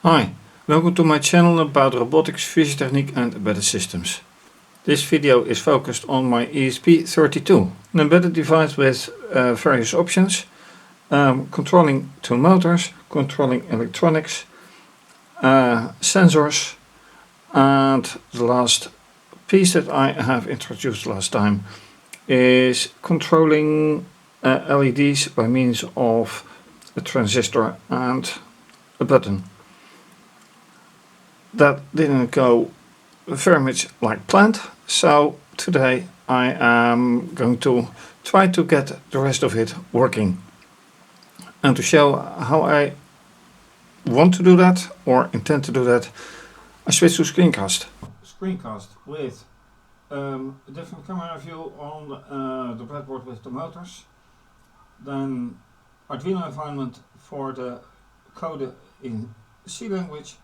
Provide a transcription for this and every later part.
Hi, welcome to my channel about robotics, physiotechnique and embedded systems. This video is focused on my ESP32, an embedded device with various options, controlling two motors, controlling electronics, sensors, and the last piece that I have introduced last time is controlling LEDs by means of a transistor and a button. That didn't go very much like planned, so today I am going to try to get the rest of it working. And to show how I want to do that or intend to do that, I switch to screencast. Screencast with a different camera view on the breadboard with the motors, then Arduino environment for the code in C language,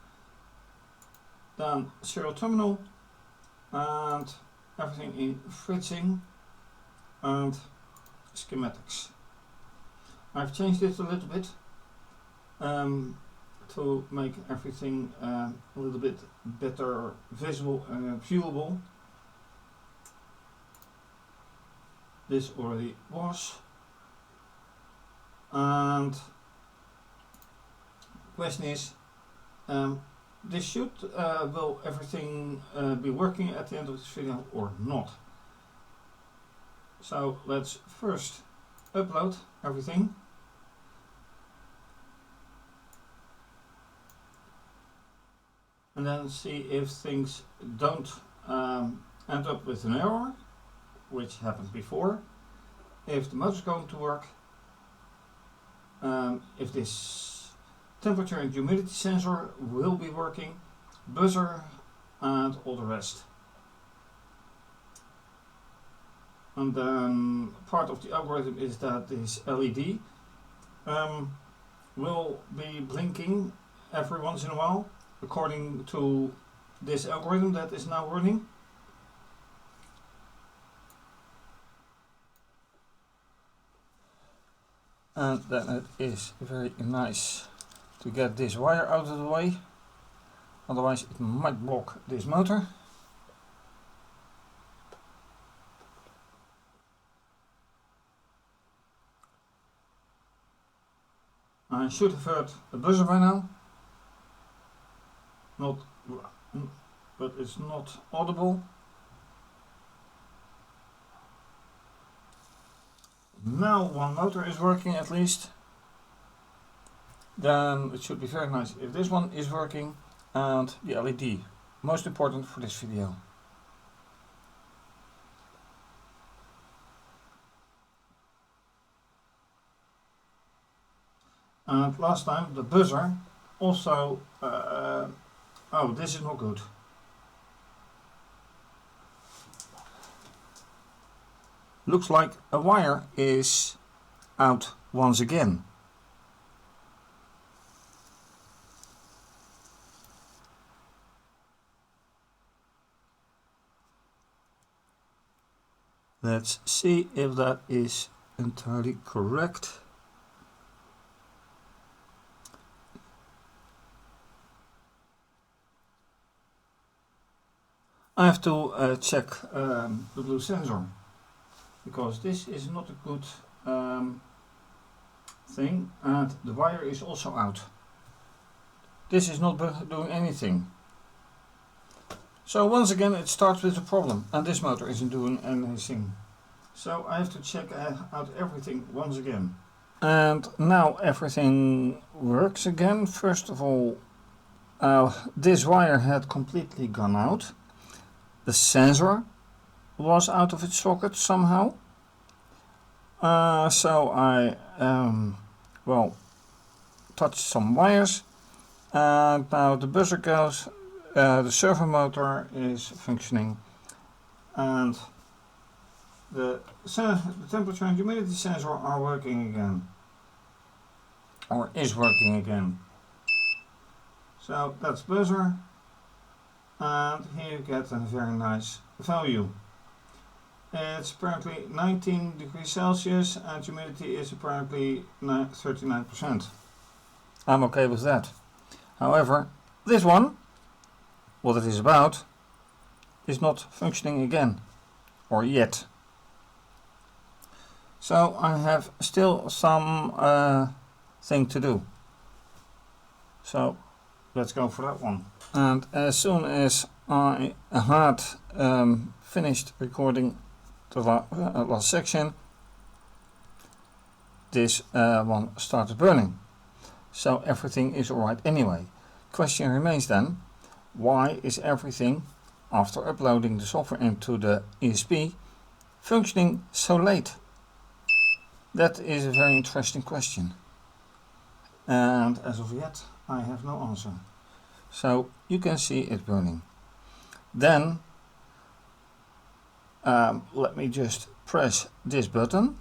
then serial terminal and everything in Fritzing and schematics. I've changed it a little bit to make everything a little bit better visible and viewable. This already was, and the question is, this should, will everything be working at the end of this video or not? So let's first upload everything. And then see if things don't end up with an error, which happened before. If the motor is going to work, if this temperature and humidity sensor will be working, buzzer and all the rest. And then part of the algorithm is that this LED will be blinking every once in a while according to this algorithm that is now running. And then it is very nice to get this wire out of the way, otherwise it might block this motor. I should have heard a buzzer by now, but it's not audible. Now one motor is working at least. Then it should be very nice if this one is working and the LED, most important for this video. And last time the buzzer also, oh, this is not good. Looks like a wire is out once again. Let's see if that is entirely correct. I have to check the blue sensor, because this is not a good thing, and the wire is also out. This is not doing anything. So once again it starts with a problem, and this motor isn't doing anything. So I have to check out everything once again. And now everything works again. First of all, this wire had completely gone out. The sensor was out of its socket somehow. So I touched some wires, and now the buzzer goes. The servo motor is functioning, and the temperature and humidity sensor are working again, or is working again. So that's buzzer, and here you get a very nice value. It's apparently 19 degrees Celsius and humidity is apparently 39%. I'm okay with that. However, this one, what it is about, is not functioning again, or yet. So I have still some thing to do. So let's go for that one. And as soon as I had finished recording the last section, this one started burning. So everything is alright anyway. Question remains then, why is everything, after uploading the software into the ESP, functioning so late? That is a very interesting question. And as of yet, I have no answer. So you can see it burning. Then let me just press this button,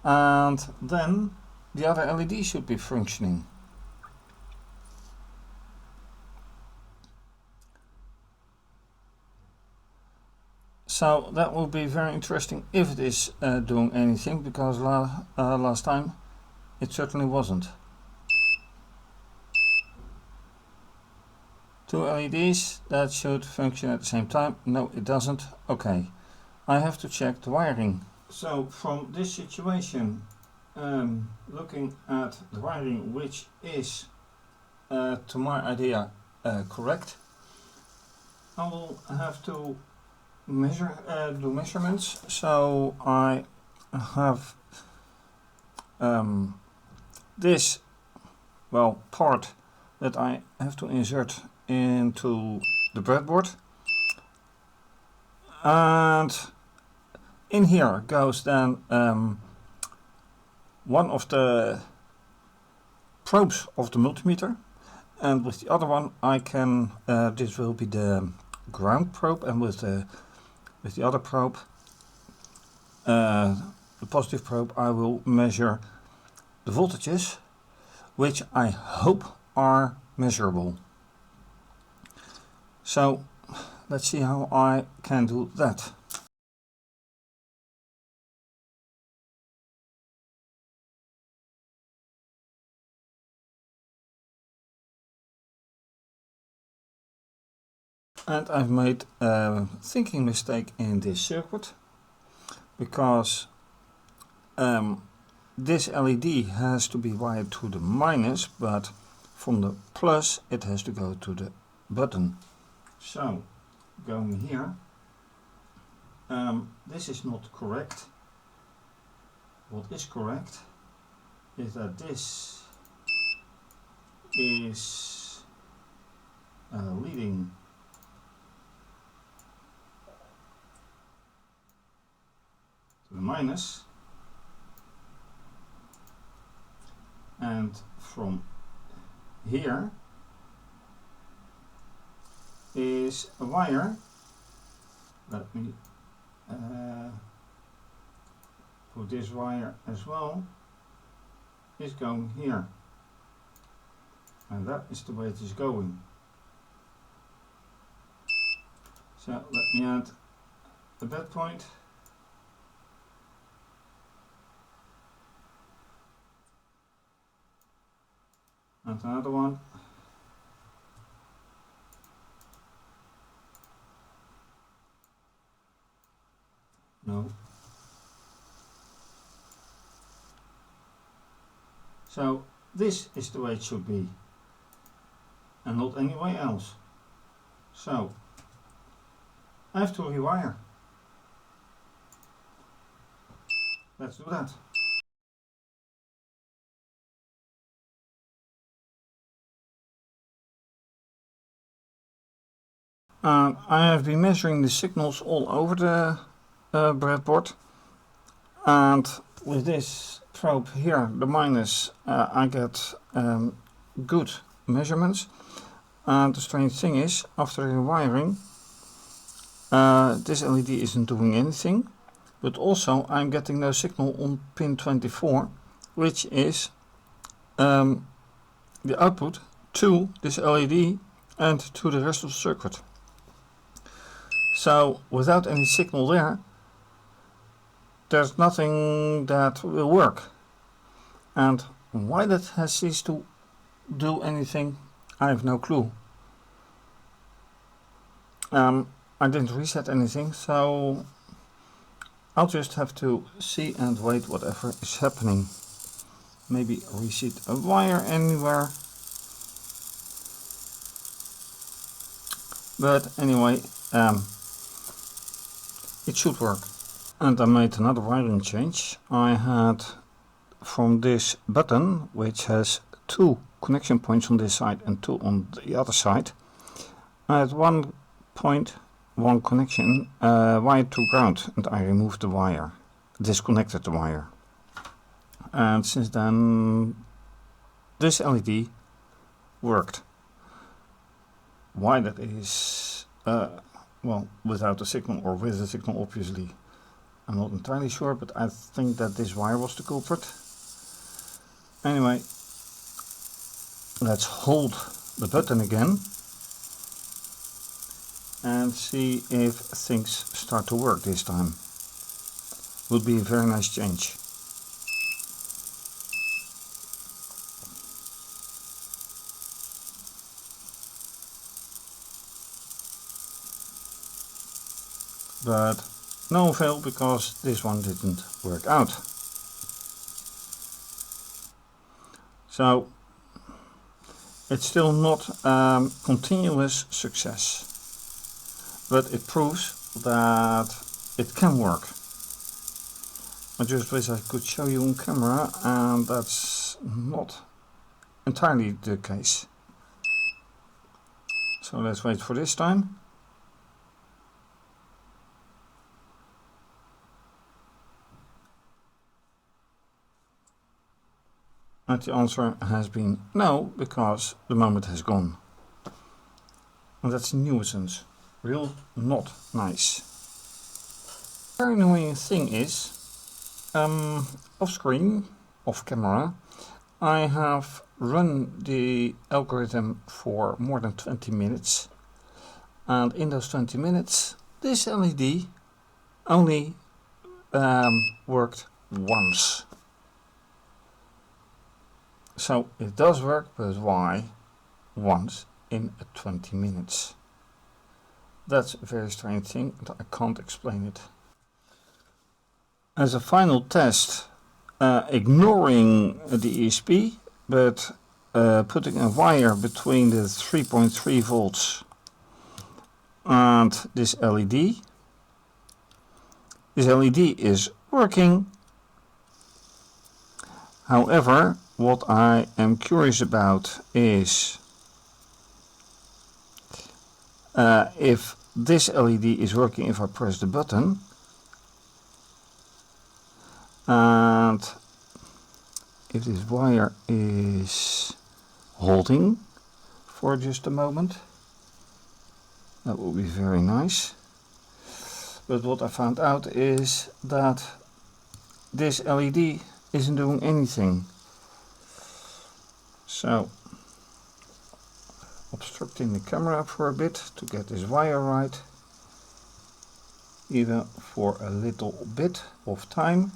and then the other LED should be functioning. So that will be very interesting if it is doing anything, because last time it certainly wasn't. 2 LEDs, that should function at the same time. No, it doesn't. Okay, I have to check the wiring. So from this situation, looking at the wiring, which is to my idea correct, I will have to do measurements. So I have this part that I have to insert into the breadboard, and in here goes then one of the probes of the multimeter, and with the other one I can this will be the ground probe, and with the other probe, the positive probe, I will measure the voltages, which I hope are measurable. So let's see how I can do that. And I've made a thinking mistake in this circuit, because this LED has to be wired to the minus, but from the plus it has to go to the button. So going here, this is not correct. What is correct is that this is leading to the minus, and from here is a wire. Let me put this wire as well, is going here, and that is the way it is going. So let me add a bed point, and another one. No. So this is the way it should be, and not any way else. So I have to rewire. Let's do that. I have been measuring the signals all over the breadboard, and with this probe here, the minus, I get good measurements. And the strange thing is, after rewiring, this LED isn't doing anything, but also I'm getting no signal on pin 24, which is the output to this LED and to the rest of the circuit. So without any signal there, there's nothing that will work. And why that has ceased to do anything? I have no clue. I didn't reset anything, so I'll just have to see and wait whatever is happening. Maybe reset a wire anywhere. But anyway, it should work. And I made another wiring change. I had from this button, which has 2 connection points on this side and 2 on the other side, I had 1 point, 1 connection wired to ground, and I removed the wire, disconnected the wire. And since then this LED worked. Why that is, well, without a signal or with a signal obviously, I'm not entirely sure, but I think that this wire was the culprit. Anyway, let's hold the button again and see if things start to work this time. Would be a very nice change. But no avail, because this one didn't work out. So it's still not continuous success, but it proves that it can work. I just wish I could show you on camera, and that's not entirely the case. So let's wait for this time. And the answer has been no, because the moment has gone. And that's a nuisance. Real not nice. The very annoying thing is, off screen, off camera, I have run the algorithm for more than 20 minutes. And in those 20 minutes, this LED only worked once. So it does work, but why once in 20 minutes? That's a very strange thing, and I can't explain it. As a final test, ignoring the ESP, but putting a wire between the 3.3 volts and this LED. This LED is working. However, what I am curious about is if this LED is working if I press the button, and if this wire is holding for just a moment. That would be very nice. But what I found out is that this LED isn't doing anything. So, obstructing the camera for a bit to get this wire right, even for a little bit of time,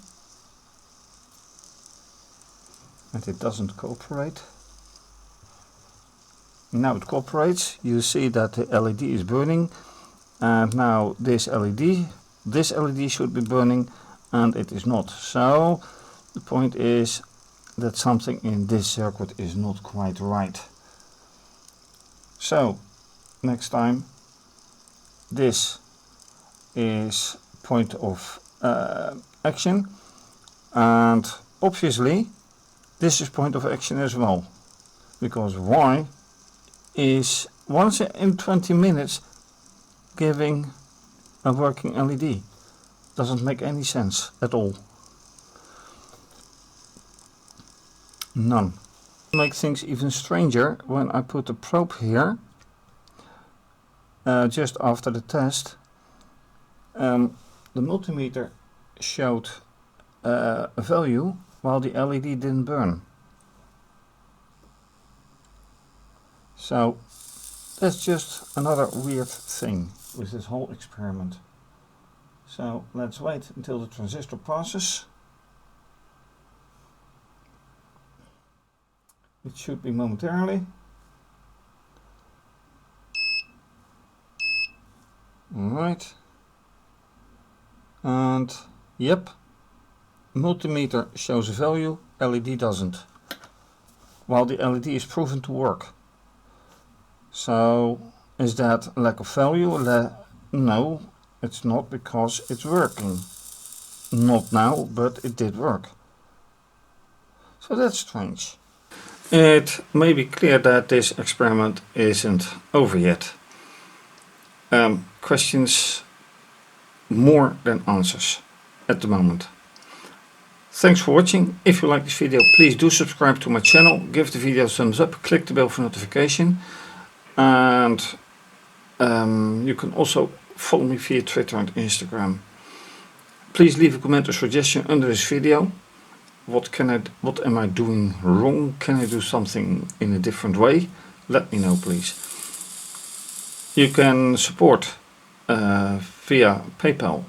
and it doesn't cooperate. Now it cooperates. You see that the LED is burning, and now this LED should be burning, and it is not. So the point is that something in this circuit is not quite right. So next time, this is point of action, and obviously this is point of action as well, because why is once in 20 minutes giving a working LED? Doesn't make any sense at all. None. To make things even stranger, when I put the probe here just after the test, the multimeter showed a value while the LED didn't burn. So that's just another weird thing with this whole experiment. So let's wait until the transistor passes. It should be momentarily. Alright. And yep, multimeter shows a value, LED doesn't. While the LED is proven to work. So is that lack of value? No, it's not, because it's working. Not now, but it did work. So that's strange. It may be clear that this experiment isn't over yet. Questions more than answers at the moment. Thanks for watching. If you like this video, please do subscribe to my channel, give the video a thumbs up, click the bell for notification, and you can also follow me via Twitter and Instagram. Please leave a comment or suggestion under this video. What am I doing wrong? Can I do something in a different way? Let me know, please. You can support via PayPal,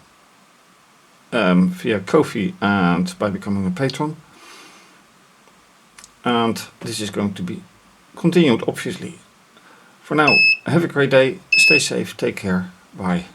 via Ko-fi, and by becoming a patron. And this is going to be continued, obviously. For now, have a great day, stay safe, take care, bye.